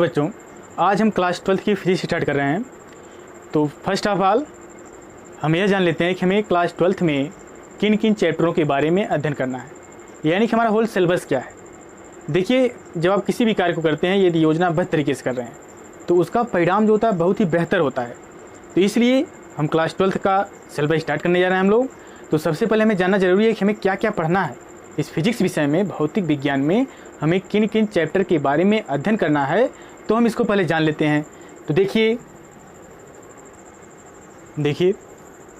बच्चों, आज हम क्लास 12th की फिजिक्स स्टार्ट कर रहे हैं। तो फर्स्ट ऑफ ऑल हम यह जान लेते हैं कि हमें क्लास 12th में किन किन चैप्टरों के बारे में अध्ययन करना है, यानी कि हमारा होल सिलेबस क्या है। देखिए, जब आप किसी भी कार्य को करते हैं यदि योजनाबद्ध तरीके से कर रहे हैं तो उसका परिणाम जो होता है बहुत ही बेहतर होता है। तो इसलिए हम क्लास 12th का सिलेबस स्टार्ट करने जा रहे हैं हम लोग। तो सबसे पहले हमें जानना जरूरी है कि हमें क्या क्या पढ़ना है इस फिजिक्स विषय में, भौतिक विज्ञान में हमें किन किन चैप्टर के बारे में अध्ययन करना है। तो हम इसको पहले जान लेते हैं। तो देखिए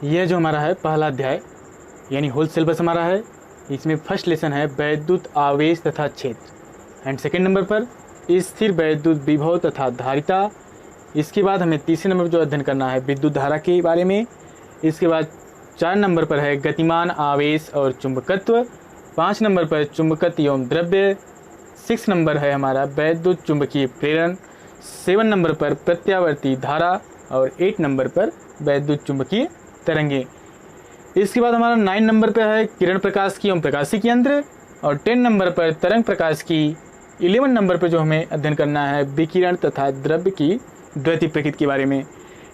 यह जो हमारा है पहला अध्याय यानी होल सिलेबस हमारा है। इसमें फर्स्ट लेसन है वैद्युत आवेश तथा क्षेत्र, एंड सेकेंड नंबर पर स्थिर वैद्युत विभव तथा धारिता। इसके बाद हमें तीसरे नंबर पर जो अध्ययन करना है विद्युत धारा के बारे में। इसके बाद 4 नंबर पर है गतिमान आवेश और चुंबकत्व। 5 नंबर पर चुंबकत्व एवं द्रव्य। 6 नंबर है हमारा वैद्युत चुंबकीय प्रेरण। 7 नंबर पर प्रत्यावर्ती धारा और 8 नंबर पर वैद्युत चुंबकीय तरंगे। इसके बाद हमारा 9 नंबर पर है किरण प्रकाश की एवं प्रकाशिकी यंत्र, और 10 नंबर पर तरंग प्रकाश की। 11 नंबर पर जो हमें अध्ययन करना है विकिरण तथा द्रव्य की द्वैती प्रकृति के बारे में।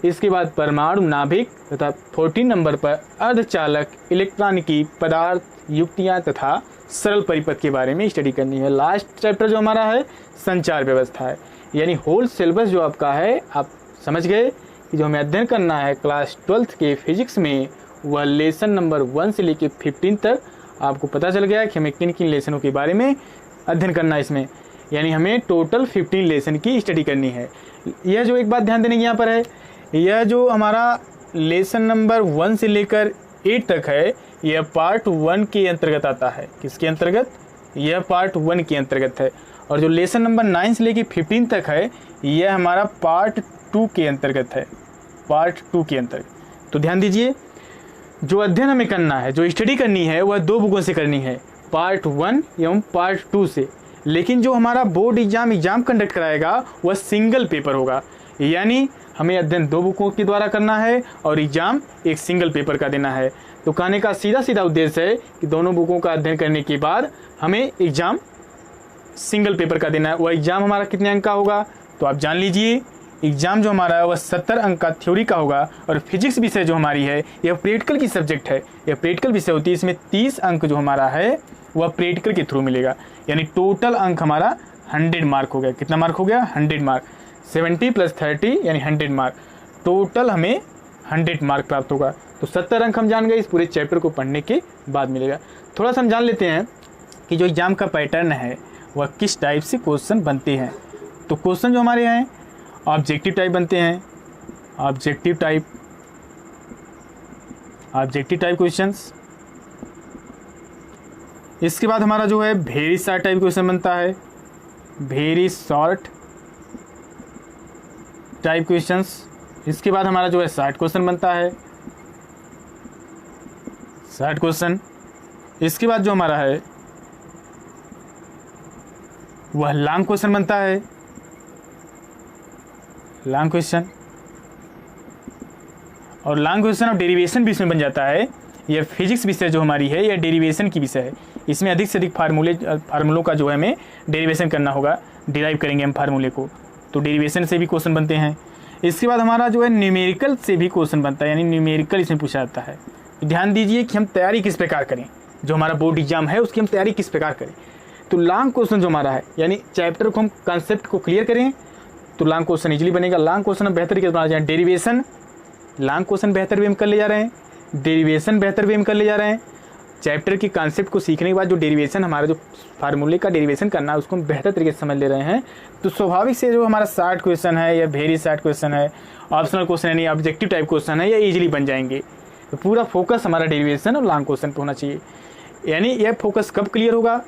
इसके बाद परमाणु नाभिक तथा 14 नंबर पर अर्धचालक इलेक्ट्रॉनिकी पदार्थ युक्तियाँ तथा सरल परिपथ के बारे में स्टडी करनी है। लास्ट चैप्टर जो हमारा है संचार व्यवस्था है। यानी होल सिलेबस जो आपका है, आप समझ गए कि जो हमें अध्ययन करना है क्लास 12th के फिजिक्स में वह लेसन नंबर 1 से लेकर 15 तक आपको पता चल गया कि हमें किन किन लेसनों के बारे में अध्ययन करना है इसमें। यानी हमें टोटल 15 लेसन की स्टडी करनी है। यह जो एक बात ध्यान देने की यहाँ पर है, यह जो हमारा लेसन नंबर 1 से लेकर 8 तक है यह पार्ट 1 के अंतर्गत आता है। किसके अंतर्गत? यह पार्ट 1 के अंतर्गत है। और जो लेसन नंबर 9 से लेकर 15 तक है यह हमारा पार्ट 2 के अंतर्गत है, पार्ट 2 के अंतर्गत। तो ध्यान दीजिए, जो अध्ययन हमें करना है, जो स्टडी करनी है वह 2 बुकों से करनी है, पार्ट 1 एवं पार्ट 2 से। लेकिन जो हमारा बोर्ड एग्जाम कंडक्ट कराएगा वह सिंगल पेपर होगा। यानी हमें अध्ययन 2 बुकों के द्वारा करना है और एग्जाम एक सिंगल पेपर का देना है। तो कहने का सीधा उद्देश्य है कि दोनों बुकों का अध्ययन करने के बाद हमें एग्जाम सिंगल पेपर का देना है। वह एग्जाम हमारा कितने अंक का होगा तो आप जान लीजिए, एग्जाम जो हमारा है वह 70 अंक का थ्योरी का होगा। और फिजिक्स विषय जो हमारी है यह प्रैक्टिकल की सब्जेक्ट है, यह प्रैक्टिकल विषय होती है। इसमें 30 अंक जो हमारा है वह प्रैक्टिकल के थ्रू मिलेगा। यानी टोटल अंक हमारा 100 मार्क हो गया। कितना मार्क हो गया? 100 मार्क। 70 + 30 यानी 100 मार्क। टोटल हमें 100 मार्क प्राप्त होगा। तो 70 अंक हम जान गए, इस पूरे चैप्टर को पढ़ने के बाद मिलेगा। थोड़ा सा हम जान लेते हैं कि जो एग्जाम का पैटर्न है वह किस टाइप से क्वेश्चन बनते हैं। तो क्वेश्चन जो हमारे हैं ऑब्जेक्टिव टाइप बनते हैं, ऑब्जेक्टिव टाइप क्वेश्चंस। इसके बाद हमारा जो है वेरी शॉर्ट टाइप क्वेश्चन बनता है, वेरी शॉर्ट टाइप क्वेश्चंस। इसके बाद हमारा जो है शॉर्ट क्वेश्चन बनता है, शॉर्ट क्वेश्चन। इसके बाद जो हमारा है वह लॉन्ग क्वेश्चन बनता है, लॉन्ग क्वेश्चन। और लॉन्ग क्वेश्चन और डेरिवेशन भी इसमें बन जाता है। यह फिजिक्स विषय जो हमारी है यह डेरिवेशन की विषय है। इसमें अधिक से अधिक फार्मूलों का जो है हमें डेरिवेशन करना होगा, डिराइव करेंगे हम फार्मूले को। तो डेरिवेशन से भी क्वेश्चन बनते हैं। इसके बाद हमारा जो है न्यूमेरिकल से भी क्वेश्चन बनता है, यानी न्यूमेरिकल इसमें पूछा जाता है। ध्यान दीजिए कि हम तैयारी किस प्रकार करें, जो हमारा बोर्ड एग्जाम है उसकी हम तैयारी किस प्रकार करें। तो लॉन्ग क्वेश्चन जो हमारा है यानी चैप्टर को हम कंसेप्ट को क्लियर करें तो लॉन्ग क्वेश्चन इजीली बनेगा। लॉन्ग क्वेश्चन हम बेहतर कैसे बना जाए, डेरिवेशन लॉन्ग क्वेश्चन बेहतर वे हम कर ले जा रहे हैं, डेरिवेशन बेहतर वे हम कर ले जा रहे हैं। चैप्टर के कॉन्सेप्ट को सीखने के बाद जो डेरिवेशन हमारा जो फार्मूले का डेरिवेशन करना है उसको हम बेहतर तरीके से समझ ले रहे हैं। तो स्वाभाविक से जो हमारा शॉर्ट क्वेश्चन है या वेरी शॉर्ट क्वेश्चन है, ऑप्शनल क्वेश्चन यानी ऑब्जेक्टिव टाइप क्वेश्चन है, या ईजिली बन जाएंगे। तो पूरा फोकस हमारा डेरिवेशन और लॉन्ग क्वेश्चन पर होना चाहिए। यानी यह फोकस कब क्लियर होगा,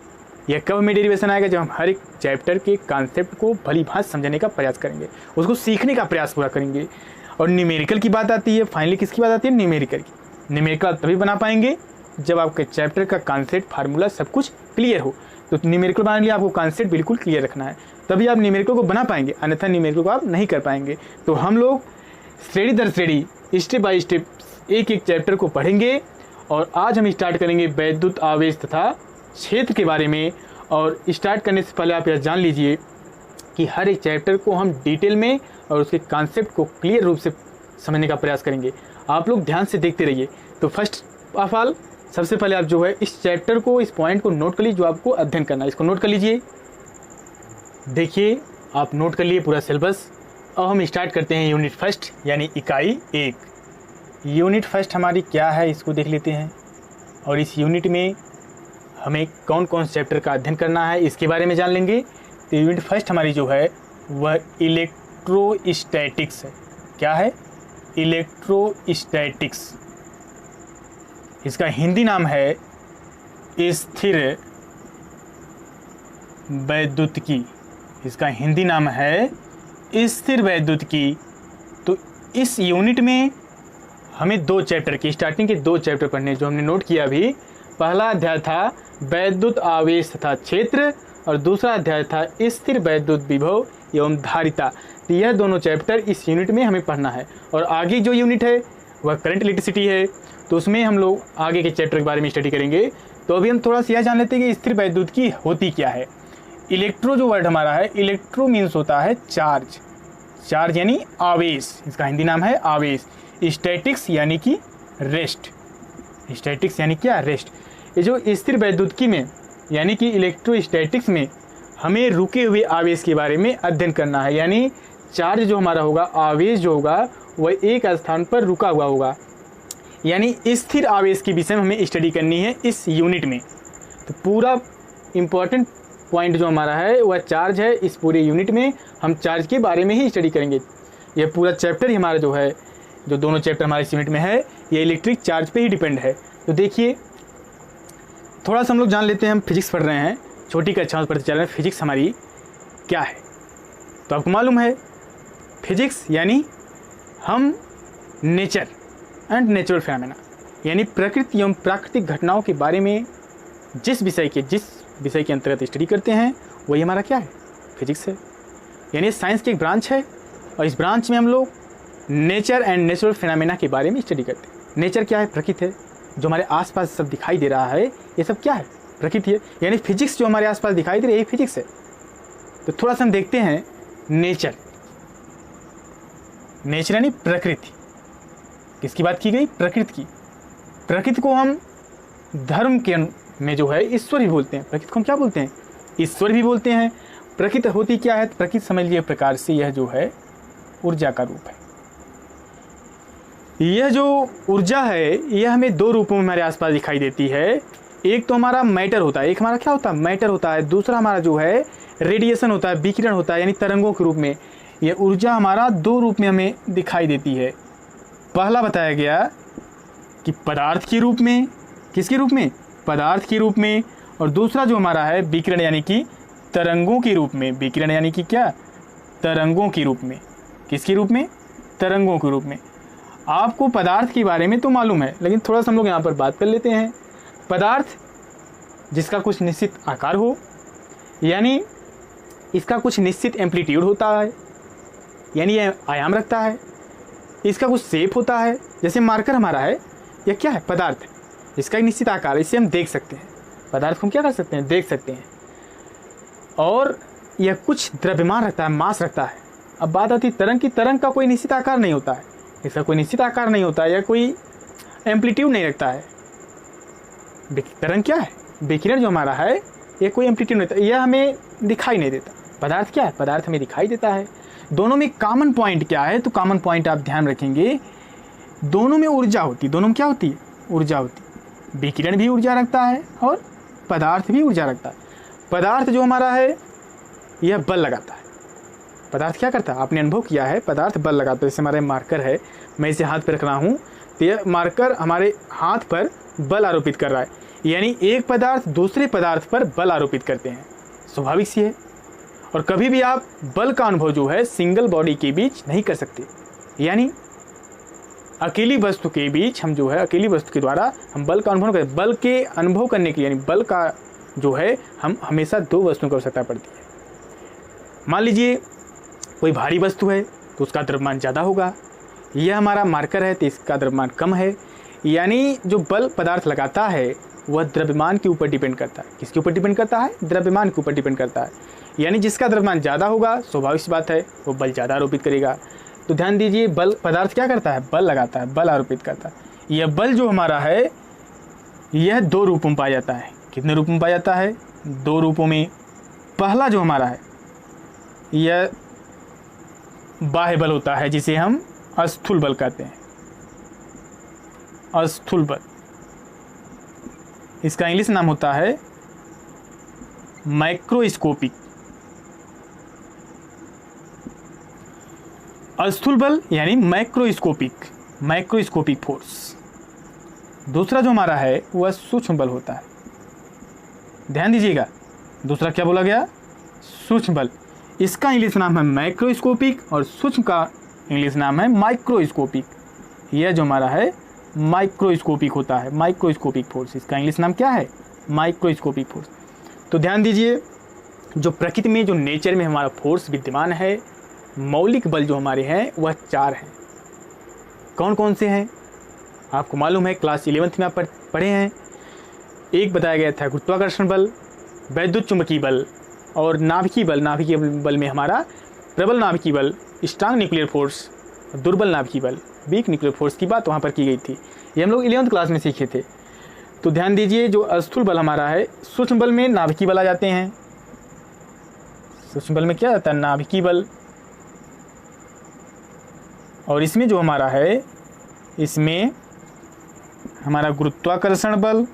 यह कब हमें डेरिवेशन आएगा, जब हम हर एक चैप्टर के कॉन्सेप्ट को भली भांति समझने का प्रयास करेंगे, उसको सीखने का प्रयास पूरा करेंगे। और न्यूमेरिकल की बात आती है, फाइनली किसकी बात आती है? न्यूमेरिकल की। न्यूमेरिकल तभी बना पाएंगे जब आपके चैप्टर का कॉन्सेप्ट फार्मूला सब कुछ क्लियर हो। तो न्यूमेरिकल बनाने के लिए आपको कॉन्सेप्ट बिल्कुल क्लियर रखना है, तभी आप न्यूमेरिकल को बना पाएंगे, अन्यथा न्यूमेरिकल को आप नहीं कर पाएंगे। तो हम लोग श्रेणी दर श्रेणी स्टेप बाय स्टेप एक एक चैप्टर को पढ़ेंगे। और आज हम स्टार्ट करेंगे वैद्युत आवेश तथा क्षेत्र के बारे में। और स्टार्ट करने से पहले आप यह जान लीजिए कि हर एक चैप्टर को हम डिटेल में और उसके कॉन्सेप्ट को क्लियर रूप से समझने का प्रयास करेंगे। आप लोग ध्यान से देखते रहिए। तो फर्स्ट ऑफ ऑल सबसे पहले आप जो है इस चैप्टर को, इस पॉइंट को नोट कर लीजिए जो आपको अध्ययन करना है। इसको नोट कर लीजिए। देखिए आप नोट कर लिए पूरा सिलेबस। अब हम स्टार्ट करते हैं यूनिट फर्स्ट यानी इकाई 1। यूनिट फर्स्ट हमारी क्या है इसको देख लेते हैं, और इस यूनिट में हमें कौन कौन से चैप्टर का अध्ययन करना है इसके बारे में जान लेंगे। तो यूनिट फर्स्ट हमारी जो है वह इलेक्ट्रोस्टैटिक्स है। क्या है? इलेक्ट्रोस्टैटिक्स। इसका हिंदी नाम है स्थिर वैद्युतिकी। इसका हिंदी नाम है स्थिर वैद्युतिकी। तो इस यूनिट में हमें 2 चैप्टर की, स्टार्टिंग के 2 चैप्टर पढ़ने जो हमने नोट किया अभी। पहला अध्याय था वैद्युत आवेश तथा क्षेत्र और दूसरा अध्याय था स्थिर वैद्युत विभव एवं धारिता। तो यह दोनों चैप्टर इस यूनिट में हमें पढ़ना है। और आगे जो यूनिट है वह करंट इलेक्ट्रिसिटी है, तो उसमें हम लोग आगे के चैप्टर के बारे में स्टडी करेंगे। तो अभी हम थोड़ा सा यह जान लेते हैं कि स्थिर वैद्युतिकी होती क्या है। इलेक्ट्रो जो वर्ड हमारा है, इलेक्ट्रो मीन्स होता है चार्ज। चार्ज यानी आवेश, इसका हिंदी नाम है आवेश। स्टैटिक्स यानी कि रेस्ट। स्टैटिक्स यानी क्या? रेस्ट। ये जो स्थिर वैद्युतिकी में यानी कि इलेक्ट्रोस्टैटिक्स में हमें रुके हुए आवेश के बारे में अध्ययन करना है। यानी चार्ज जो हमारा होगा, आवेश जो होगा वह एक स्थान पर रुका हुआ होगा, यानी स्थिर आवेश के विषय में हमें स्टडी करनी है इस यूनिट में। तो पूरा इम्पोर्टेंट पॉइंट जो हमारा है वह चार्ज है। इस पूरे यूनिट में हम चार्ज के बारे में ही स्टडी करेंगे। यह पूरा चैप्टर ही हमारा जो है, जो दोनों चैप्टर हमारे इस यूनिट में है, ये इलेक्ट्रिक चार्ज पे ही डिपेंड है। तो देखिए थोड़ा सा हम लोग जान लेते हैं। हम फिजिक्स पढ़ रहे हैं, छोटी कक्षा में पढ़ते चल रहे हैं फिजिक्स हमारी क्या है। तो आपको मालूम है फिजिक्स यानी हम नेचर एंड नेचुरल फिनोमेना यानी प्रकृति एवं प्राकृतिक घटनाओं के बारे में जिस विषय के अंतर्गत स्टडी करते हैं वही हमारा क्या है? फिजिक्स है। यानी साइंस की एक ब्रांच है, और इस ब्रांच में हम लोग नेचर एंड नेचुरल फिनोमेना के बारे में स्टडी करते हैं। नेचर क्या है? प्रकृति है। जो हमारे आसपास सब दिखाई दे रहा है ये सब क्या है? प्रकृति है। यानी फिजिक्स जो हमारे आसपास दिखाई दे रही है यही फिजिक्स है। तो थोड़ा सा हम देखते हैं नेचर। नेचर यानी प्रकृति। किसकी बात की गई? प्रकृति की। प्रकृति को हम धर्म के में जो है ईश्वर भी बोलते हैं। प्रकृति को हम क्या बोलते हैं? ईश्वर भी बोलते हैं। प्रकृति होती क्या है? प्रकृति समझ लीजिए प्रकार से यह जो है ऊर्जा का रूप है। यह जो ऊर्जा है यह हमें 2 रूपों में हमारे आसपास दिखाई देती है। एक तो हमारा मैटर होता है, एक हमारा क्या होता है? मैटर होता है। दूसरा हमारा जो है रेडिएशन होता है, विकिरण होता है, यानी तरंगों के रूप में। यह ऊर्जा हमारा 2 रूप में हमें दिखाई देती है। पहला बताया गया कि पदार्थ के रूप में। किसके रूप में? पदार्थ के रूप में। और दूसरा जो हमारा है विकिरण यानी कि तरंगों के रूप में। विकिरण यानी कि क्या? तरंगों के रूप में। किसके रूप में? तरंगों के रूप में। आपको पदार्थ के बारे में तो मालूम है, लेकिन थोड़ा सा हम लोग यहाँ पर बात कर लेते हैं। पदार्थ जिसका कुछ निश्चित आकार हो, यानी इसका कुछ निश्चित एम्पलीट्यूड होता है, यानी यह आयाम रखता है। इसका कुछ शेप होता है, जैसे मार्कर हमारा है, यह क्या है? पदार्थ है। इसका एक निश्चित आकार है, इसे हम देख सकते हैं। पदार्थ को हम क्या कर सकते हैं? देख सकते हैं। और यह कुछ द्रव्यमान रखता है, मास रखता है। अब बात आती है तरंग की। तरंग का कोई निश्चित आकार नहीं होता है, इसका कोई निश्चित आकार नहीं होता है, या कोई एम्पलीट्यूड नहीं रखता है। तरंग क्या है? विकिरण जो हमारा है ये कोई एम्पलीट्यूड नहीं होता, यह हमें दिखाई नहीं देता। पदार्थ क्या है? पदार्थ हमें दिखाई देता है। दोनों में कॉमन पॉइंट क्या है? तो कॉमन पॉइंट आप ध्यान रखेंगे, दोनों में ऊर्जा होती है। दोनों में क्या होती है? ऊर्जा होती है। विकिरण भी ऊर्जा रखता है और पदार्थ भी ऊर्जा रखता है। पदार्थ जो हमारा है यह बल लगाता है। पदार्थ क्या करता है? आपने अनुभव किया है, पदार्थ बल लगाता है। जैसे हमारे मार्कर है, मैं इसे हाथ पर रख रहा हूँ, तो यह मार्कर हमारे हाथ पर बल आरोपित कर रहा है। यानी एक पदार्थ दूसरे पदार्थ पर बल आरोपित करते हैं, स्वाभाविक सी है। और कभी भी आप बल का अनुभव जो है सिंगल बॉडी के बीच नहीं कर सकते। यानी अकेली वस्तु के बीच हम जो है, अकेली वस्तु के द्वारा हम बल का अनुभव करें। बल के अनुभव करने के लिए, यानी बल का जो है, हम हमेशा 2 वस्तुओं की आवश्यकता पड़ती है। मान लीजिए कोई भारी वस्तु है तो उसका द्रव्यमान ज़्यादा होगा। यह हमारा मार्कर है तो इसका द्रव्यमान कम है। यानी जो बल पदार्थ लगाता है वह द्रव्यमान के ऊपर डिपेंड करता है। किसके ऊपर डिपेंड करता है? द्रव्यमान के ऊपर डिपेंड करता है। यानी जिसका द्रव्यमान ज़्यादा होगा, स्वाभाविक सी बात है वो बल ज़्यादा आरोपित करेगा। तो ध्यान दीजिए, बल पदार्थ क्या करता है, बल लगाता है, बल आरोपित करता है। यह बल जो हमारा है यह 2 रूपों में पाया जाता है। कितने रूपों में पाया जाता है, 2 रूपों में। पहला जो हमारा है यह बाह्य बल होता है, जिसे हम स्थूल बल कहते हैं, स्थूल बल। इसका इंग्लिश नाम होता है माइक्रोस्कोपिक। स्थूल बल यानी माइक्रोस्कोपिक फोर्स। दूसरा जो हमारा है वह सूक्ष्म बल होता है। ध्यान दीजिएगा, दूसरा क्या बोला गया, सूक्ष्म बल। इसका इंग्लिश नाम है माइक्रोस्कोपिक और सूक्ष्म का इंग्लिश नाम है माइक्रोस्कोपिक। यह जो हमारा है माइक्रोस्कोपिक होता है, माइक्रोस्कोपिक फोर्स। इसका इंग्लिश नाम क्या है, माइक्रोस्कोपिक फोर्स। तो ध्यान दीजिए, जो प्रकृति में, जो नेचर में हमारा फोर्स विद्यमान है, मौलिक बल जो हमारे हैं वह 4 हैं। कौन कौन से हैं आपको मालूम है, क्लास 11th में आप पढ़े हैं। एक बताया गया था गुरुत्वाकर्षण बल, वैद्युत चुंबकीय बल और नाभिकीय बल। नाभिकीय बल में हमारा प्रबल नाभिकीय बल, स्ट्रांग न्यूक्लियर फोर्स, दुर्बल नाभिकीय बल, वीक न्यूक्लियर फोर्स की बात वहाँ पर की गई थी। ये हम लोग 11th क्लास में सीखे थे। तो ध्यान दीजिए, जो स्थूल बल हमारा है, सूक्ष्म बल में नाभिकीय बल आ जाते हैं। सूक्ष्म बल में क्या आता है, नाभिकीय बल। और इसमें जो हमारा है, इसमें हमारा गुरुत्वाकर्षण बल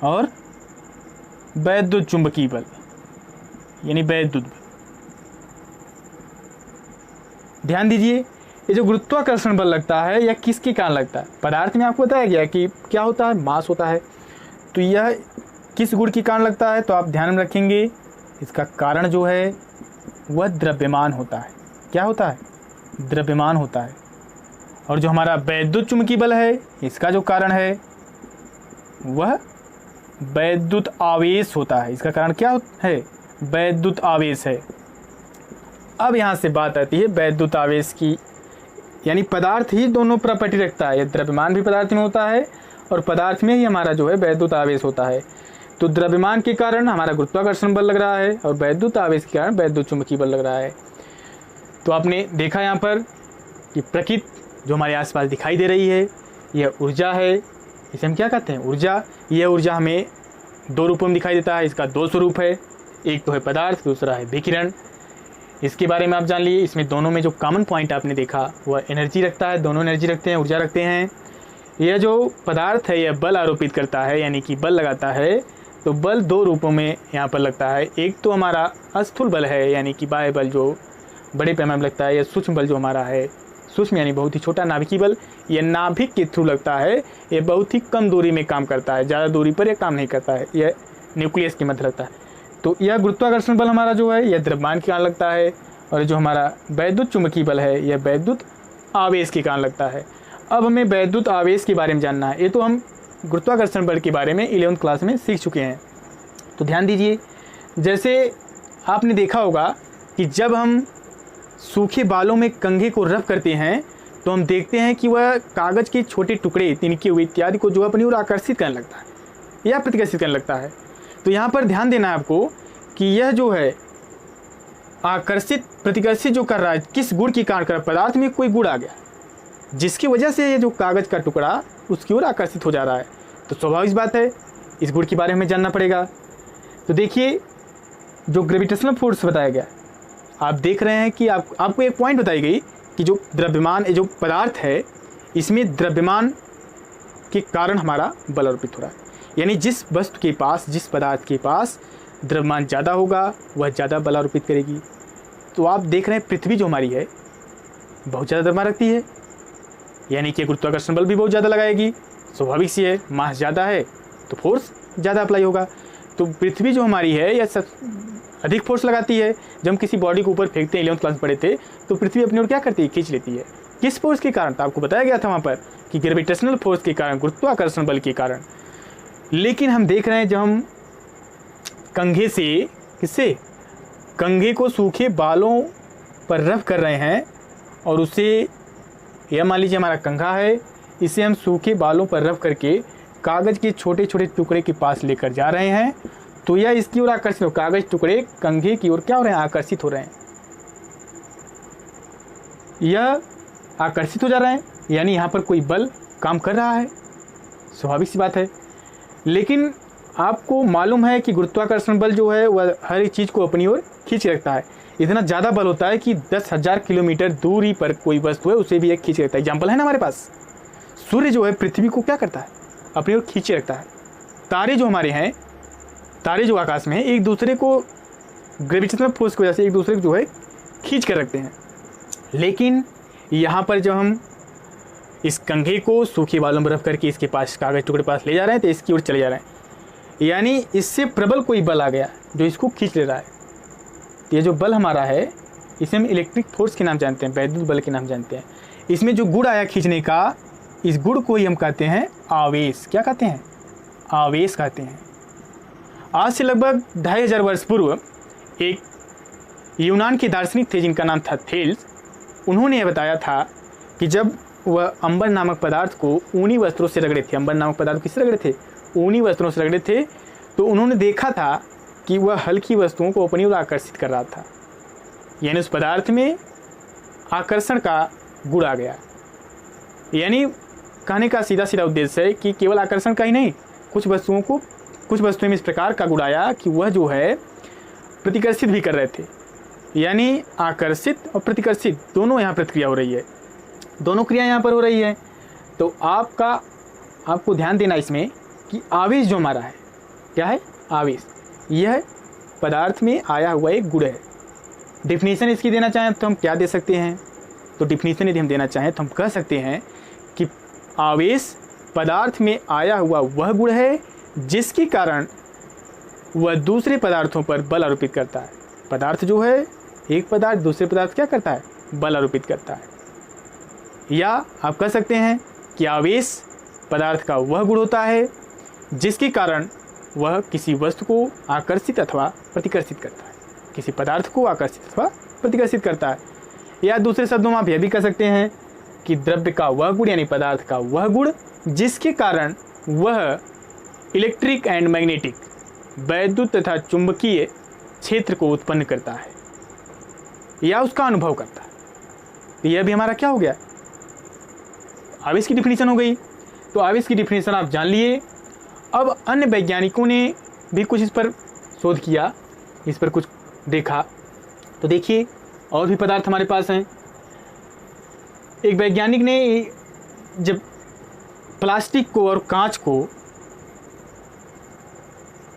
और वैद्युत चुंबकीय बल यानी वैद्युत बल। ध्यान दीजिए, ये जो गुरुत्वाकर्षण बल लगता है यह किसके कारण लगता है, पदार्थ में आपको बताया गया कि क्या होता है, मास होता है। तो यह किस गुण के कारण लगता है, तो आप ध्यान में रखेंगे इसका कारण जो है वह द्रव्यमान होता है। क्या होता है, द्रव्यमान होता है। और जो हमारा वैद्युत चुंबकीय बल है, इसका जो कारण है वह वैद्युत आवेश होता है। इसका कारण क्या है, वैद्युत आवेश है। अब यहाँ से बात आती है वैद्युत आवेश की, यानी पदार्थ ही दोनों प्रॉपर्टी रखता है। द्रव्यमान भी पदार्थ में होता है और पदार्थ में ही हमारा जो है वैद्युत आवेश होता है। तो द्रव्यमान के कारण हमारा गुरुत्वाकर्षण बल लग रहा है और वैद्युत आवेश के कारण वैद्युत चुंबकीय बल लग रहा है। तो आपने देखा यहाँ पर कि प्रकृति जो हमारे आसपास दिखाई दे रही है यह ऊर्जा है। इसे हम क्या कहते हैं, ऊर्जा। यह ऊर्जा हमें 2 रूपों में दिखाई देता है। इसका 2 स्वरूप है, एक तो है पदार्थ, दूसरा है विकिरण। इसके बारे में आप जान लिए। इसमें दोनों में जो कॉमन पॉइंट आपने देखा वह एनर्जी रखता है, दोनों एनर्जी रखते हैं, ऊर्जा रखते हैं। यह जो पदार्थ है यह बल आरोपित करता है, यानी कि बल लगाता है। तो बल 2 रूपों में यहाँ पर लगता है। एक तो हमारा स्थूल बल है, यानी कि बाह्य बल जो बड़े पैमाने में लगता है। यह सूक्ष्म बल जो हमारा है, सूक्ष्म यानी बहुत ही छोटा नाभिकीय बल, यह नाभिक के थ्रू लगता है। यह बहुत ही कम दूरी में काम करता है, ज़्यादा दूरी पर यह काम नहीं करता है, यह न्यूक्लियस के मध्य लगता है। तो यह गुरुत्वाकर्षण बल हमारा जो है यह द्रव्यमान के कारण लगता है। और जो हमारा वैद्युत चुंबकीय बल है यह वैद्युत आवेश के कारण लगता है। अब हमें वैद्युत आवेश के बारे में जानना है। ये तो हम गुरुत्वाकर्षण बल के बारे में 11th क्लास में सीख चुके हैं। तो ध्यान दीजिए, जैसे आपने देखा होगा कि जब हम सूखे बालों में कंघे को रब करते हैं तो हम देखते हैं कि वह कागज़ के छोटे टुकड़े, तिनके हुए इत्यादि को जो अपनी ओर आकर्षित करने लगता है या प्रतिकर्षित करने लगता है। तो यहाँ पर ध्यान देना है आपको कि यह जो है आकर्षित प्रतिकर्षित जो कर रहा है, किस गुण के कारण कर रहा है, पदार्थ में कोई गुण आ गया जिसकी वजह से ये जो कागज़ का टुकड़ा उसकी ओर आकर्षित हो जा रहा है। तो स्वाभाविक बात है इस गुण के बारे में जानना पड़ेगा। तो देखिए, जो ग्रेविटेशनल फोर्स बताया गया, आप देख रहे हैं कि आपको एक पॉइंट बताई गई कि जो द्रव्यमान, जो पदार्थ है, इसमें द्रव्यमान के कारण हमारा बल आरोपित हो रहा है। यानी जिस वस्तु के पास, जिस पदार्थ के पास द्रव्यमान ज़्यादा होगा वह ज़्यादा बल आरोपित करेगी। तो आप देख रहे हैं पृथ्वी जो हमारी है बहुत ज़्यादा द्रव्यमान रखती है, यानी कि गुरुत्वाकर्षण बल भी बहुत ज़्यादा लगाएगी। स्वाभाविक सी है, मास ज़्यादा है तो फोर्स ज़्यादा अप्लाई होगा। तो पृथ्वी जो हमारी है यह सब अधिक फोर्स लगाती है। जब हम किसी बॉडी को ऊपर फेंकते हैं, 11th क्लास पढ़े थे, तो पृथ्वी अपनी ओर क्या करती है, खींच लेती है। किस फोर्स के कारण, तो आपको बताया गया था वहाँ पर कि ग्रेविटेशनल फोर्स के कारण, गुरुत्वाकर्षण बल के कारण। लेकिन हम देख रहे हैं जब हम कंघे से, किससे, कंघे को सूखे बालों पर रब कर रहे हैं और उसे, यह मान लीजिए हमारा कंघा है, इसे हम सूखे बालों पर रख करके कागज़ के छोटे छोटे टुकड़े के पास लेकर जा रहे हैं, तो यह इसकी ओर आकर्षित हो, कागज़ टुकड़े कंघे की ओर क्या हो रहे हैं, आकर्षित हो रहे हैं। यह आकर्षित हो जा रहा है, यानी यहाँ पर कोई बल काम कर रहा है, स्वाभाविक सी बात है। लेकिन आपको मालूम है कि गुरुत्वाकर्षण बल जो है वह हर एक चीज़ को अपनी ओर खींच रखता है। इतना ज़्यादा बल होता है कि 10,000 किलोमीटर दूरी पर कोई वस्तु है उसे भी एक खींच रखता है। एग्जाम्पल है ना हमारे पास, सूर्य जो है पृथ्वी को क्या करता है, अपनी ओर खींचे रखता है। तारे जो हमारे हैं, तारे जो आकाश में हैं, एक दूसरे को ग्रेविटेशनल फोर्स की वजह से एक दूसरे को जो है खींच कर रखते हैं। लेकिन यहाँ पर जब हम इस कंघे को सूखे बालों में रख करके इसके पास कागज़ टुकड़े पास ले जा रहे हैं, तो इसकी ओर चले जा रहे हैं, यानी इससे प्रबल कोई बल आ गया जो इसको खींच ले रहा है। ये जो बल हमारा है इसे हम इलेक्ट्रिक फोर्स के नाम जानते हैं, वैद्युत बल के नाम जानते हैं। इसमें जो गुण आया खींचने का, इस गुण को ही हम कहते हैं आवेश। क्या कहते हैं, आवेश कहते हैं। आज से लगभग 2500 वर्ष पूर्व एक यूनान के दार्शनिक थे जिनका नाम था थेल्स। उन्होंने यह बताया था कि जब वह अंबर नामक पदार्थ को ऊनी वस्त्रों से रगड़े थे, अंबर नामक पदार्थ किससे रगड़े थे, ऊनी वस्त्रों से रगड़े थे, तो उन्होंने देखा था कि वह हल्की वस्तुओं को अपनी ओर आकर्षित कर रहा था, यानी उस पदार्थ में आकर्षण का गुण आ गया। यानी कहने का सीधा सीधा उद्देश्य है कि केवल आकर्षण का ही नहीं, कुछ वस्तुओं में इस प्रकार का गुण आया कि वह जो है प्रतिकर्षित भी कर रहे थे। यानी आकर्षित और प्रतिकर्षित दोनों यहाँ प्रतिक्रिया हो रही है, दोनों क्रिया यहाँ पर हो रही है। तो आपको ध्यान देना इसमें कि आवेश जो हमारा है, क्या है, आवेश, यह पदार्थ में आया हुआ एक गुण है। डिफिनीशन इसकी देना चाहें तो हम क्या दे सकते हैं, तो डिफिनीशन यदि हम देना चाहें तो हम कह सकते हैं कि आवेश पदार्थ में आया हुआ वह गुण है जिसके कारण वह दूसरे पदार्थों पर बल आरोपित करता है। पदार्थ जो है, एक पदार्थ दूसरे पदार्थ क्या करता है, बल आरोपित करता है। या आप कह सकते हैं कि आवेश पदार्थ का वह गुण होता है जिसके कारण वह किसी वस्तु को आकर्षित अथवा प्रतिकर्षित करता है, किसी पदार्थ को आकर्षित अथवा प्रतिकर्षित करता है। या दूसरे शब्दों में आप यह भी कह सकते हैं कि द्रव्य का वह गुण यानी पदार्थ का वह गुण जिसके कारण वह इलेक्ट्रिक एंड मैग्नेटिक, वैद्युत तथा चुंबकीय क्षेत्र को उत्पन्न करता है या उसका अनुभव करता है। तो यह भी हमारा क्या हो गया, आवेश की डिफिनीशन हो गई। तो आवेश की डिफिनीशन आप जान लिए। अब अन्य वैज्ञानिकों ने भी कुछ इस पर शोध किया, इस पर कुछ देखा। तो देखिए और भी पदार्थ हमारे पास हैं। एक वैज्ञानिक ने जब प्लास्टिक को और कांच को,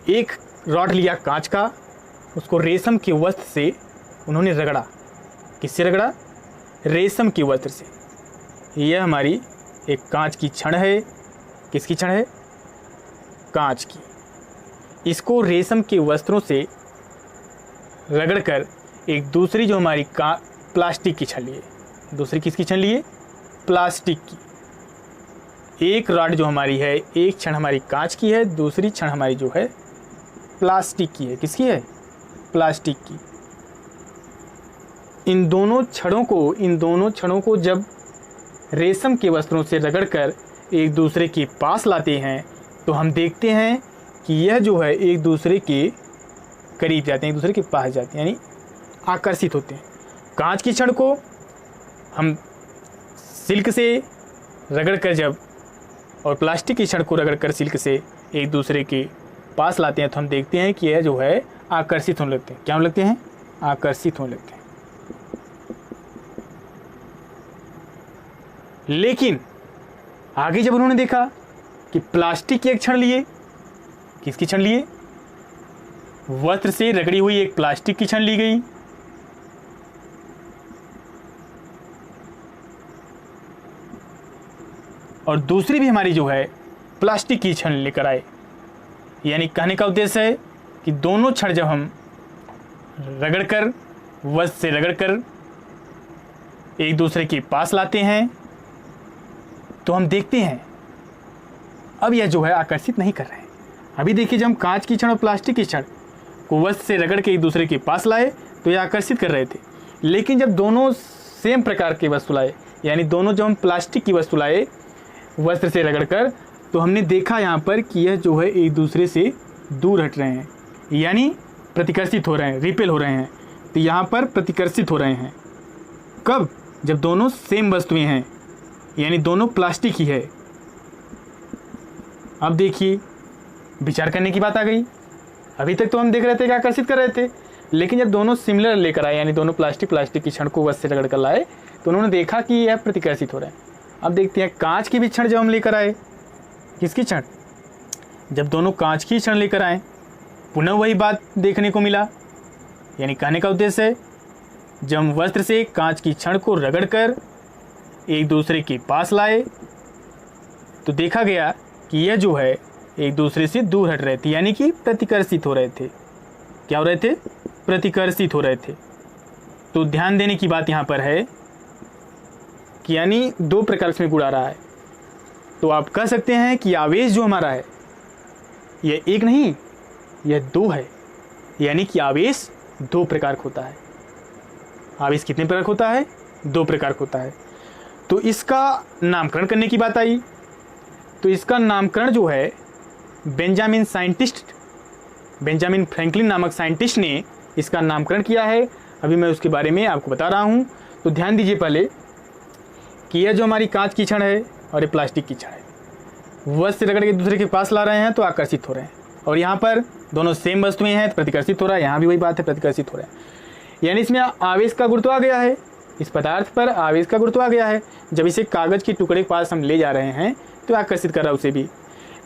एक रॉड लिया कांच का, उसको रेशम के वस्त्र से उन्होंने रगड़ा। किससे रगड़ा, रेशम के वस्त्र से। यह हमारी एक कांच की छड़ है। किसकी छड़ है, कांच की। इसको रेशम के वस्त्रों से रगड़कर एक दूसरी जो हमारी प्लास्टिक की छड़ लिए, दूसरी किसकी छड़ लिए, प्लास्टिक की। एक रॉड जो हमारी है, एक छड़ हमारी कांच की है, दूसरी छड़ हमारी जो है प्लास्टिक की है। किसकी है, प्लास्टिक की। इन दोनों छड़ों को जब रेशम के वस्त्रों से रगड़कर एक दूसरे के पास लाते हैं तो हम देखते हैं कि यह जो है एक दूसरे के करीब जाते हैं, एक दूसरे के पास जाते हैं, यानी आकर्षित होते हैं। कांच की छड़ को हम सिल्क से रगड़कर जब, और प्लास्टिक की छड़ को रगड़कर सिल्क से एक दूसरे के पास लाते हैं तो हम देखते हैं कि यह जो है आकर्षित होने लगते हैं। क्या होने लगते हैं, आकर्षित होने लगते हैं। लेकिन आगे जब उन्होंने देखा कि प्लास्टिक की एक छड़ लिए, किसकी छड़ लिए, वस्त्र से रगड़ी हुई एक प्लास्टिक की छड़ ली गई, और दूसरी भी हमारी जो है प्लास्टिक की छड़ लेकर आए। यानी कहने का उद्देश्य है कि दोनों छड़ जब हम रगड़कर, वस्त्र से रगड़कर एक दूसरे के पास लाते हैं तो हम देखते हैं अब यह जो है आकर्षित नहीं कर रहे हैं। अभी देखिए, जब हम कांच की छड़ और प्लास्टिक की छड़ को वस्त्र से रगड़ के एक दूसरे के पास लाए तो यह आकर्षित कर रहे थे। लेकिन जब दोनों सेम प्रकार की वस्तु लाए, यानी दोनों जब हम प्लास्टिक की वस्तु लाए वस्त्र से रगड़कर, तो हमने देखा यहाँ पर कि यह जो है एक दूसरे से दूर हट रहे हैं, यानी प्रतिकर्षित हो रहे हैं, रिपेल हो रहे हैं। तो यहाँ पर प्रतिकर्षित हो रहे हैं कब? जब दोनों सेम वस्तुएं हैं, यानी दोनों प्लास्टिक ही है। अब देखिए, विचार करने की बात आ गई। अभी तक तो हम देख रहे थे कि आकर्षित कर रहे थे, लेकिन जब दोनों सिमिलर लेकर आए, यानी दोनों प्लास्टिक की क्षण को वस्त्र से रगड़ कर लाए, तो उन्होंने देखा कि यह प्रतिकर्षित हो रहे हैं। अब देखते हैं कांच की भी क्षण जब हम लेकर आए, किसकी क्षण? जब दोनों कांच की क्षण लेकर आए, पुनः वही बात देखने को मिला। यानी कहने का उद्देश्य है, जब हम वस्त्र से कांच की क्षण को रगड़कर एक दूसरे के पास लाए, तो देखा गया कि यह जो है एक दूसरे से दूर हट रहे थे, यानी कि प्रतिकर्षित हो रहे थे। क्या हो रहे थे? प्रतिकर्षित हो रहे थे। तो ध्यान देने की बात यहाँ पर है कि यानी दो प्रकार से गुण आ रहा है। तो आप कह सकते हैं कि आवेश जो हमारा है, यह एक नहीं, यह दो है। यानी कि आवेश दो प्रकार का होता है। आवेश कितने प्रकार का होता है? दो प्रकार का होता है। तो इसका नामकरण करने की बात आई, तो इसका नामकरण जो है बेंजामिन फ्रैंकलिन नामक साइंटिस्ट ने इसका नामकरण किया है। अभी मैं उसके बारे में आपको बता रहा हूँ। तो ध्यान दीजिए पहले कि यह जो हमारी कांच की क्षण है और ये प्लास्टिक की क्षण है, वस्त्र रगड़ के दूसरे के पास ला रहे हैं तो आकर्षित हो रहे हैं। और यहाँ पर दोनों सेम वस्तुएं हैं तो प्रतिकर्षित हो रहा है। यहाँ भी वही बात है, प्रतिकर्षित हो रहा है। यानी इसमें आवेश का गुरुत्व आ गया है, इस पदार्थ पर आवेश का गुरुत्व आ गया है। जब इसे कागज के टुकड़े के पास हम ले जा रहे हैं तो आकर्षित कर रहा है उसे भी।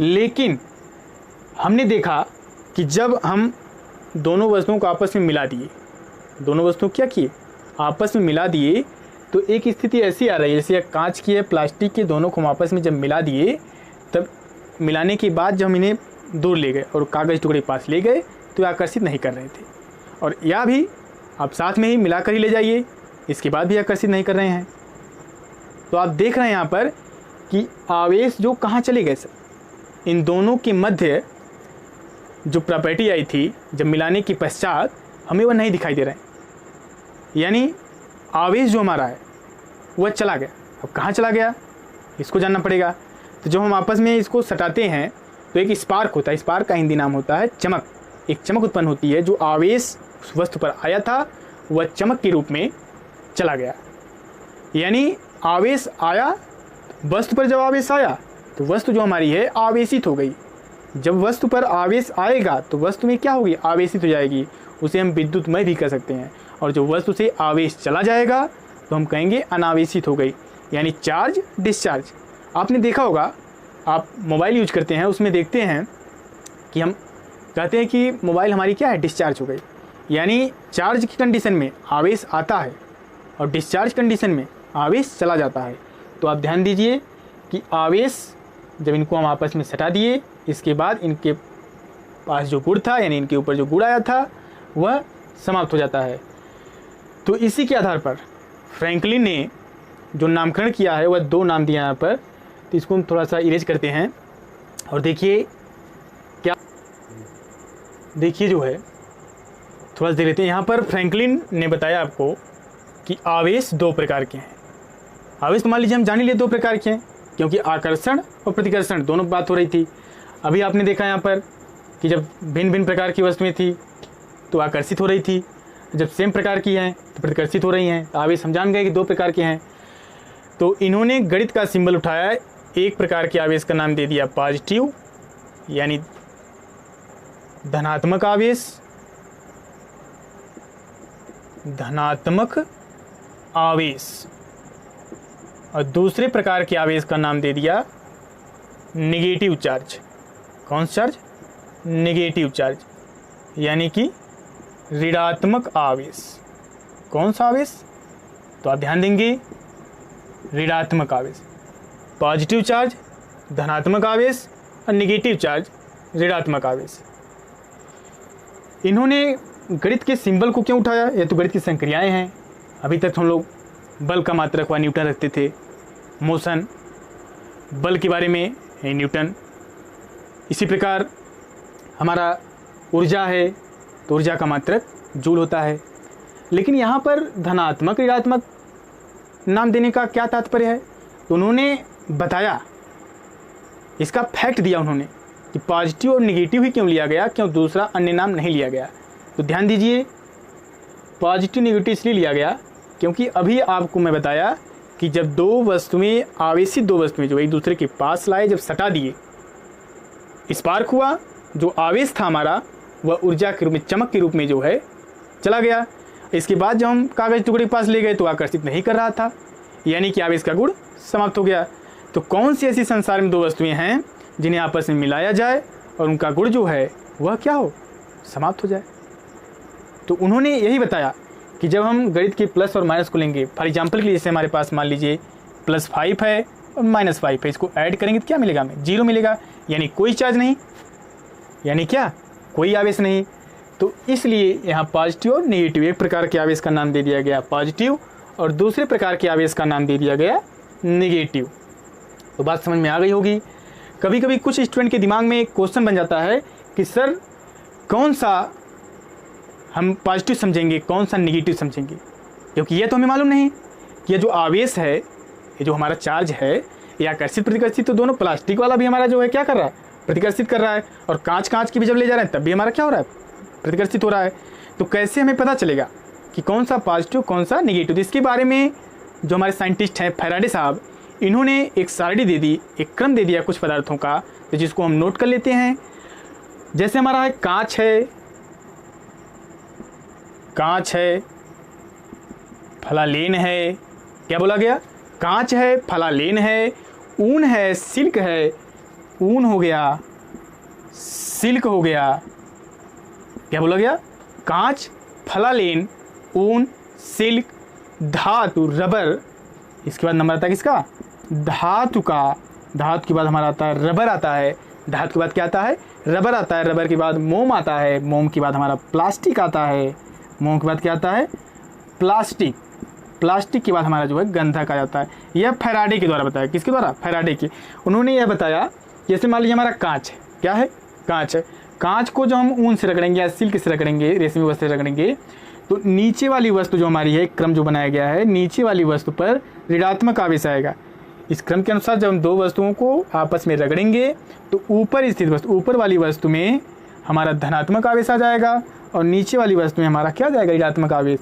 लेकिन हमने देखा कि जब हम दोनों वस्तुओं को आपस में मिला दिए, दोनों वस्तुओं क्या किए? आपस में मिला दिए, तो एक स्थिति ऐसी आ रही है जैसे कांच की है, प्लास्टिक के, दोनों को हम आपस में जब मिला दिए, तब मिलाने के बाद जब हम इन्हें दूर ले गए और कागज टुकड़े पास ले गए तो आकर्षित नहीं कर रहे थे। और या भी आप साथ में ही मिलाकर ही ले जाइए, इसके बाद भी आकर्षित नहीं कर रहे हैं। तो आप देख रहे हैं यहाँ पर कि आवेश जो कहाँ चले गए सर, इन दोनों के मध्य जो प्रॉपर्टी आई थी जब मिलाने के पश्चात, हमें वह नहीं दिखाई दे रहे हैं। यानी आवेश जो हमारा है वह चला गया। अब कहाँ चला गया इसको जानना पड़ेगा। तो जब हम आपस में इसको सटाते हैं तो एक स्पार्क होता है, स्पार्क का हिंदी नाम होता है चमक। एक चमक उत्पन्न होती है, जो आवेश उस वस्तु पर आया था वह चमक के रूप में चला गया। यानी आवेश आया, वस्तु पर जब आवेश आया तो वस्तु जो हमारी है आवेशित हो गई। जब वस्तु पर आवेश आएगा तो वस्तु में क्या होगी? आवेशित हो जाएगी। उसे हम विद्युतमय भी कह सकते हैं। और जो वस्तु से आवेश चला जाएगा तो हम कहेंगे अनावेशित हो गई, यानी चार्ज डिस्चार्ज। आपने देखा होगा, आप मोबाइल यूज करते हैं, उसमें देखते हैं कि हम कहते हैं कि मोबाइल हमारी क्या है? डिस्चार्ज हो गई। यानी चार्ज की कंडीशन में आवेश आता है और डिस्चार्ज कंडीशन में आवेश चला जाता है। तो आप ध्यान दीजिए कि आवेश जब इनको हम आपस में सटा दिए, इसके बाद इनके पास जो गुण था, यानी इनके ऊपर जो गुण आया था, वह समाप्त हो जाता है। तो इसी के आधार पर फ्रैंकलिन ने जो नामकरण किया है वह दो नाम दिया यहाँ पर। तो इसको हम थोड़ा सा इरेज करते हैं और देखिए क्या, देखिए जो है थोड़ा सा देख लेते हैं। यहाँ पर फ्रैंकलिन ने बताया आपको कि आवेश दो प्रकार के हैं। आवेश तो मान लीजिए हम जान ही लिए दो प्रकार के हैं, क्योंकि आकर्षण और प्रतिकर्षण दोनों बात हो रही थी। अभी आपने देखा यहाँ पर कि जब भिन्न भिन्न प्रकार की वस्तुएं थी तो आकर्षित हो रही थी, जब सेम प्रकार की हैं तो प्रतिकर्षित हो रही हैं। तो आवेश हम जान गए कि दो प्रकार के हैं। तो इन्होंने गणित का सिंबल उठाया, एक प्रकार के आवेश का नाम दे दिया पॉजिटिव, यानी धनात्मक आवेश, धनात्मक आवेश। और दूसरे प्रकार के आवेश का नाम दे दिया नेगेटिव चार्ज। कौन सा चार्ज? नेगेटिव चार्ज, यानी कि ऋणात्मक आवेश। कौन सा आवेश? तो आप ध्यान देंगे, ऋणात्मक आवेश। पॉजिटिव चार्ज धनात्मक आवेश और नेगेटिव चार्ज ऋणात्मक आवेश। इन्होंने गणित के सिंबल को क्यों उठाया? ये तो गणित की संक्रियाएं हैं। अभी तक हम लोग बल का मात्रक व न्यूटन रखते थे, मोशन, बल के बारे में है न्यूटन। इसी प्रकार हमारा ऊर्जा है तो ऊर्जा का मात्रक जूल होता है। लेकिन यहाँ पर धनात्मक ऋणात्मक नाम देने का क्या तात्पर्य है? तो उन्होंने बताया इसका फैक्ट दिया उन्होंने कि पॉजिटिव और निगेटिव ही क्यों लिया गया, क्यों दूसरा अन्य नाम नहीं लिया गया। तो ध्यान दीजिए, पॉजिटिव निगेटिव इसलिए लिया गया क्योंकि अभी आपको मैं बताया कि जब दो वस्तुएं, आवेशित दो वस्तुएं जो एक दूसरे के पास लाए, जब सटा दिए, स्पार्क हुआ, जो आवेश था हमारा वह ऊर्जा के रूप में, चमक के रूप में जो है चला गया। इसके बाद जब हम कागज टुकड़े के पास ले गए तो आकर्षित नहीं कर रहा था, यानी कि आवेश का गुण समाप्त हो गया। तो कौन सी ऐसी संसार में दो वस्तुएं हैं जिन्हें आपस में मिलाया जाए और उनका गुण जो है वह क्या हो, समाप्त हो जाए। तो उन्होंने यही बताया कि जब हम गणित के प्लस और माइनस को लेंगे, फॉर एग्जाम्पल के लिए जैसे हमारे पास मान लीजिए +5 है और -5 है, इसको ऐड करेंगे तो क्या मिलेगा हमें, 0 मिलेगा, यानी कोई चार्ज नहीं, यानी क्या, कोई आवेश नहीं। तो इसलिए यहाँ पॉजिटिव और नेगेटिव, एक प्रकार के आवेश का नाम दे दिया गया पॉजिटिव और दूसरे प्रकार के आवेश का नाम दे दिया गया नेगेटिव। तो बात समझ में आ गई होगी। कभी कभी कुछ स्टूडेंट के दिमाग में एक क्वेश्चन बन जाता है कि सर कौन सा हम पॉजिटिव समझेंगे, कौन सा नेगेटिव समझेंगे, क्योंकि ये तो हमें मालूम नहीं कि ये जो आवेश है, ये जो हमारा चार्ज है, ये आकर्षित प्रतिकर्षित तो दोनों, प्लास्टिक वाला भी हमारा जो है क्या कर रहा है, प्रतिकर्षित कर रहा है, और कांच की भी जब ले जा रहे हैं तब भी हमारा क्या हो रहा है, प्रतिकर्षित हो रहा है। तो कैसे हमें पता चलेगा कि कौन सा पॉजिटिव कौन सा नेगेटिव। तो इसके बारे में जो हमारे साइंटिस्ट हैं फैराडे साहब, इन्होंने एक सारणी दे दी, एक क्रम दे दिया कुछ पदार्थों का, तो जिसको हम नोट कर लेते हैं। जैसे हमारा है कांच है, फलालेन है, क्या बोला गया, कांच है, फलालेन है, ऊन है, सिल्क है, ऊन हो गया, सिल्क हो गया, क्या बोला गया, कांच, फलालेन, ऊन, सिल्क, धातु, रबर। इसके बाद नंबर आता है किसका, धातु का। धातु के बाद हमारा आता है रबर आता है, धातु के बाद क्या आता है, रबर आता है, रबर के बाद मोम आता है, मोम के बाद हमारा प्लास्टिक आता है, मोम के बाद क्या आता है, प्लास्टिक, प्लास्टिक के बाद हमारा जो है गंधक आ जाता है। यह फैराडे के द्वारा बताया, किसके द्वारा, फैराडे के। उन्होंने यह बताया, जैसे मान लीजिए हमारा कांच है, क्या है, कांच है, कांच को जो हम ऊन से रगड़ेंगे या सिल्क से रगड़ेंगे, रेशमी वस्त्र से रगड़ेंगे, तो नीचे वाली वस्तु जो हमारी है, क्रम जो बनाया गया है, नीचे वाली वस्तु पर ऋणात्मक आवेश आएगा। इस क्रम के अनुसार जब हम दो वस्तुओं को आपस में रगड़ेंगे तो ऊपर स्थित वस्तु, ऊपर वाली वस्तु में हमारा धनात्मक आवेश आ जाएगा और नीचे वाली वस्तु में हमारा क्या जाएगा, ऋणात्मक आवेश।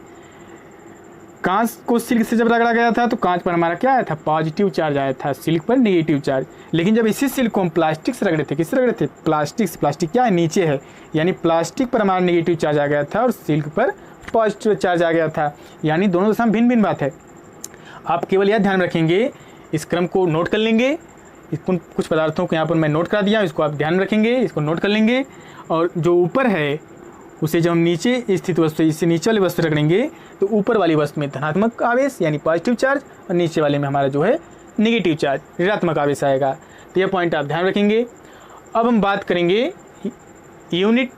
कांच को सिल्क से जब रगड़ा गया था तो कांच पर हमारा क्या आया था, पॉजिटिव चार्ज आया था, सिल्क पर नेगेटिव चार्ज। लेकिन जब इसी सिल्क को हम प्लास्टिक से रगड़े थे, किससे रगड़े थे, प्लास्टिक से, प्लास्टिक क्या है, नीचे है, यानी प्लास्टिक पर हमारा नेगेटिव चार्ज आ गया था और सिल्क पर पॉजिटिव चार्ज आ गया था, यानी दोनों दशा में भिन्न भिन्न बात है। आप केवल यह ध्यान रखेंगे, इस क्रम को नोट कर लेंगे, इसको कुछ पदार्थों को यहाँ पर मैं नोट करा दिया, इसको आप ध्यान रखेंगे, इसको नोट कर लेंगे, और जो ऊपर है उसे जब हम नीचे स्थित वस्तु, इससे नीचे वाली वस्तु रगड़ेंगे तो ऊपर वाली वस्तु में धनात्मक आवेश यानी पॉजिटिव चार्ज और नीचे वाले में हमारा जो है नेगेटिव चार्ज, ऋणात्मक आवेश आएगा। तो यह पॉइंट आप ध्यान रखेंगे। अब हम बात करेंगे यूनिट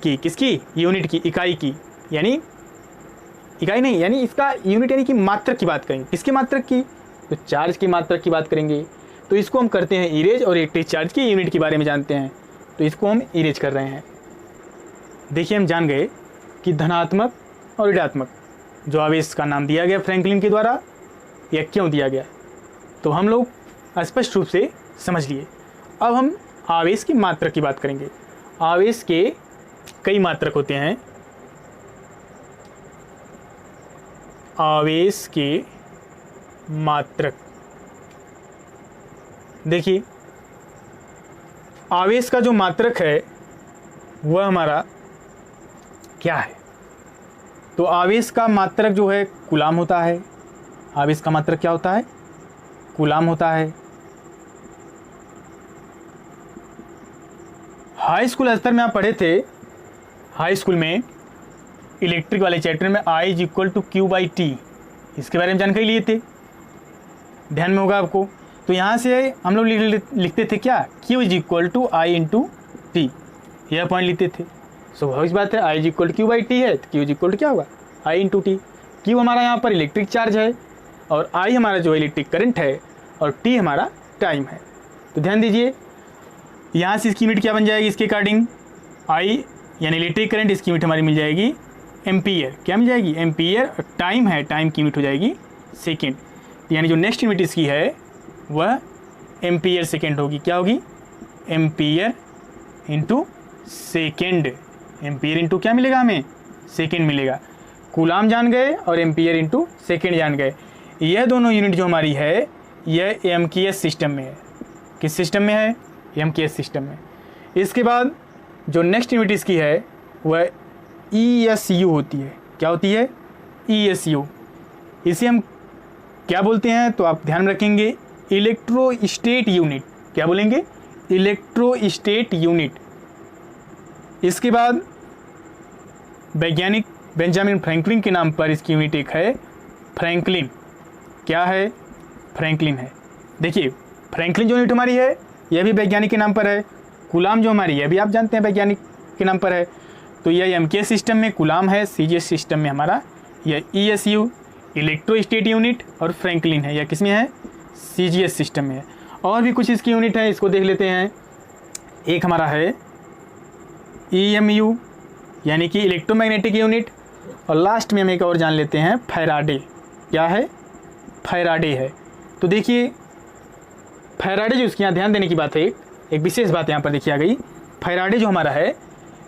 की, किसकी, यूनिट की, इकाई की, यानी इकाई नहीं, यानी इसका यूनिट यानी कि मात्रक की बात करेंगे। किसकी मात्रक की, तो चार्ज की मात्रक की बात करेंगे। तो इसको हम करते हैं इरेज, और इलेक्ट्रिक चार्ज की यूनिट के बारे में जानते हैं, तो इसको हम इरेज कर रहे हैं। देखिए हम जान गए कि धनात्मक और ऋणात्मक जो आवेश का नाम दिया गया फ्रैंकलिन के द्वारा, यह क्यों दिया गया, तो हम लोग स्पष्ट रूप से समझ लिए। अब हम आवेश की मात्रक की बात करेंगे। आवेश के कई मात्रक होते हैं। आवेश के मात्रक, देखिए आवेश का जो मात्रक है वह हमारा क्या है, तो आवेश का मात्रक जो है कूलाम होता है। आवेश का मात्रक क्या होता है, कूलाम होता है। हाई स्कूल स्तर में आप पढ़े थे, हाई स्कूल में इलेक्ट्रिक वाले चैप्टर में I = Q/T, इसके बारे में जानकारी लिए थे, ध्यान में होगा आपको। तो यहाँ से हम लोग लिखते थे क्या, Q = I × T, यह पॉइंट लिखते थे। स्वाभाविक बात है, I = Q/T है तो Q = क्या होगा, I × T। Q हमारा यहाँ पर इलेक्ट्रिक चार्ज है और I हमारा जो इलेक्ट्रिक करंट है और T हमारा टाइम है। तो ध्यान दीजिए, यहाँ से इसकी यूनिट क्या बन जाएगी, इसके अकॉर्डिंग I यानी इलेक्ट्रिक करंट, इसकी यूनिट हमारी मिल जाएगी एम्पियर, क्या मिल जाएगी, एम्पियर। और टाइम है, टाइम की यूनिट हो जाएगी सेकेंड, यानी जो नेक्स्ट यूनिट इसकी है वह एम्पियर सेकेंड होगी। क्या होगी? Ampere into second. Ampere into क्या मिलेगा हमें? सेकेंड मिलेगा। कूलाम जान गए और एम्पियर इंटू सेकेंड जान गए। यह दोनों यूनिट जो हमारी है यह एमकेएस सिस्टम में है। किस सिस्टम में है? एमकेएस सिस्टम में। इसके बाद जो नेक्स्ट यूनिट इसकी है वह ईएसयू होती है। क्या होती है? ईएसयू। इसे हम क्या बोलते हैं? तो आप ध्यान रखेंगे, इलेक्ट्रोस्टेट यूनिट। क्या बोलेंगे? इलेक्ट्रोस्टेट यूनिट। इसके बाद वैज्ञानिक बेंजामिन फ्रैंकलिन के नाम पर इसकी यूनिट एक है फ्रैंकलिन। क्या है? फ्रैंकलिन है। देखिए, फ्रैंकलिन जो यूनिट हमारी है यह भी वैज्ञानिक के नाम पर है। कूलाम जो हमारी है भी आप जानते हैं वैज्ञानिक के नाम पर है। तो यह एमकेएस सिस्टम में कूलाम है, सीजीएस सिस्टम में हमारा यह ईएसयू इलेक्ट्रोस्टेट यूनिट और फ्रैंकलिन है। यह किस में है? सीजीएस सिस्टम में है। और भी कुछ इसकी यूनिट है, इसको देख लेते हैं। एक हमारा है ईएमयू यानी कि इलेक्ट्रोमैग्नेटिक यूनिट, और लास्ट में हम एक और जान लेते हैं फैराडे। क्या है? फैराडे है। तो देखिए फैराडे जो इसके यहाँ ध्यान देने की बात है, एक विशेष बात यहाँ पर देखी आ गई। फैराडे जो हमारा है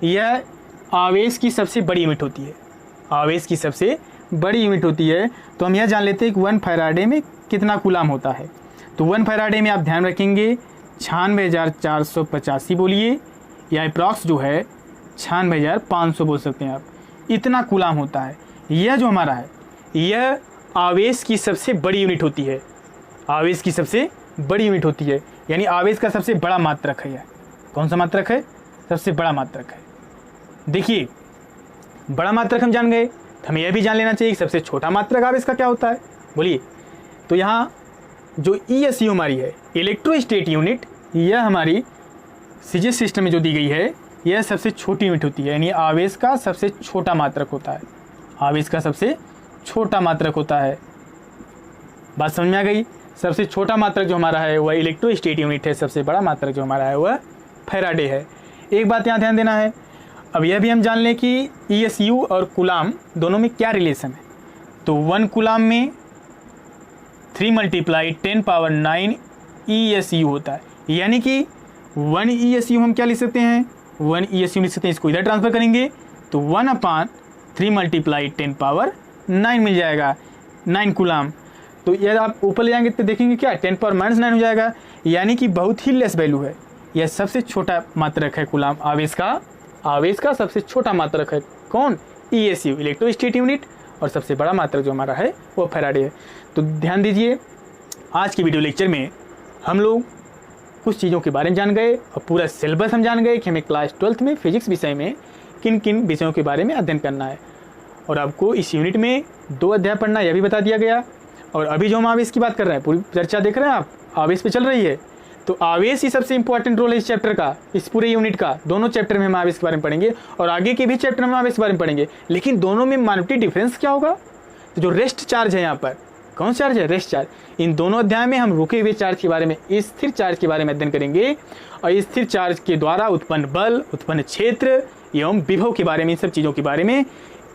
यह आवेश की सबसे बड़ी यूनिट होती है। आवेश की सबसे बड़ी यूनिट होती है। तो हम यह जान लेते हैं कि 1 फैराडे में कितना कूलाम होता है। तो 1 फैराडे में आप ध्यान रखेंगे 96,485 बोलिए, या अप्रॉक्स जो है 96,500 बोल सकते हैं आप। इतना कूलाम होता है। यह जो हमारा है यह आवेश की सबसे बड़ी यूनिट होती है। आवेश की सबसे बड़ी यूनिट होती है, यानी आवेश का सबसे बड़ा मात्रक है यह। कौन सा मात्रक है? सबसे बड़ा मात्रक है। देखिए, बड़ा मात्रक हम जान गए, तो हमें यह भी जान लेना चाहिए कि सबसे छोटा मात्रक आवेश का क्या होता है। बोलिए। तो यहाँ जो ईएसयू हमारी है इलेक्ट्रोस्टेट यूनिट, यह हमारी सीजीएस सिस्टम में जो दी गई है यह सबसे छोटी यूनिट होती है, यानी आवेश का सबसे छोटा मात्रक होता है। आवेश का सबसे छोटा मात्रक होता है। बात समझ में आ गई? सबसे छोटा मात्रक जो हमारा है वह इलेक्ट्रोस्टेट यूनिट है, सबसे बड़ा मात्रक जो हमारा है वह फैराडे है। एक बात यहाँ ध्यान देना है, अब यह भी हम जान लें कि ईएसयू और कूलाम दोनों में क्या रिलेशन है। तो 1 कूलाम में 3 × 10⁹ ईएसयू होता है, यानी कि 1 ईएसयू हम क्या लिख सकते हैं? 1 ईएसयू लिख सकते हैं। इसको इधर ट्रांसफर करेंगे तो 1/3 × 10⁻9 मिल जाएगा, 9 कूलाम। तो यदि आप ऊपर ले जाएंगे तो देखेंगे क्या 10⁻⁻9 हो जाएगा, यानी कि बहुत ही लेस वैल्यू है। यह सबसे छोटा मात्रक है कूलाम। आवेश का सबसे छोटा मात्रक है कौन? ईएसयू इलेक्ट्रोस्टेट यूनिट, और सबसे बड़ा मात्रक जो हमारा है वो फैराडे है। तो ध्यान दीजिए, आज की वीडियो लेक्चर में हम लोग कुछ चीज़ों के बारे में जान गए और पूरा सिलेबस हम जान गए कि हमें क्लास 12th में फिजिक्स विषय में किन किन विषयों के बारे में अध्ययन करना है। और आपको इस यूनिट में 2 अध्याय पढ़ना यह भी बता दिया गया। और अभी जो हम आवेश की बात कर रहे हैं, पूरी चर्चा देख रहे हैं आप, आवेश पे चल रही है। तो आवेश ही सबसे इंपॉर्टेंट रोल है इस चैप्टर का, इस पूरे यूनिट का। दोनों चैप्टर में हम आवेश के बारे में पढ़ेंगे और आगे के भी चैप्टर में आवेश के बारे में पढ़ेंगे। लेकिन दोनों में माइनॉरिटी डिफरेंस क्या होगा? तो जो रेस्ट चार्ज है यहाँ पर, कौन सा चार्ज है? Rest charge. इन दोनों अध्याय में हम रुके हुए चार्ज के बारे में, स्थिर चार्ज के बारे में अध्ययन करेंगे, और स्थिर चार्ज के द्वारा उत्पन्न बल, उत्पन्न क्षेत्र एवं विभव के बारे में, इन सब चीज़ों के बारे में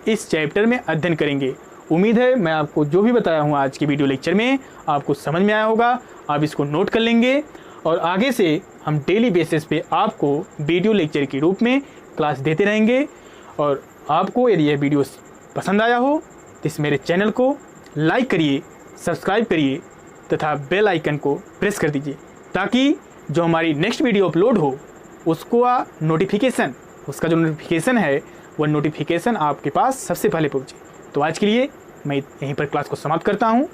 इस चैप्टर में अध्ययन करेंगे। उम्मीद है मैं आपको जो भी बताया हूँ आज की वीडियो लेक्चर में आपको समझ में आया होगा। आप इसको नोट कर लेंगे और आगे से हम डेली बेसिस पे आपको वीडियो लेक्चर के रूप में क्लास देते रहेंगे। और आपको यदि यह वीडियो पसंद आया हो तो इस मेरे चैनल को लाइक करिए, सब्सक्राइब करिए तथा बेल आइकन को प्रेस कर दीजिए, ताकि जो हमारी नेक्स्ट वीडियो अपलोड हो उसका जो नोटिफिकेशन है वह नोटिफिकेशन आपके पास सबसे पहले पहुँचे। तो आज के लिए मैं यहीं पर क्लास को समाप्त करता हूँ।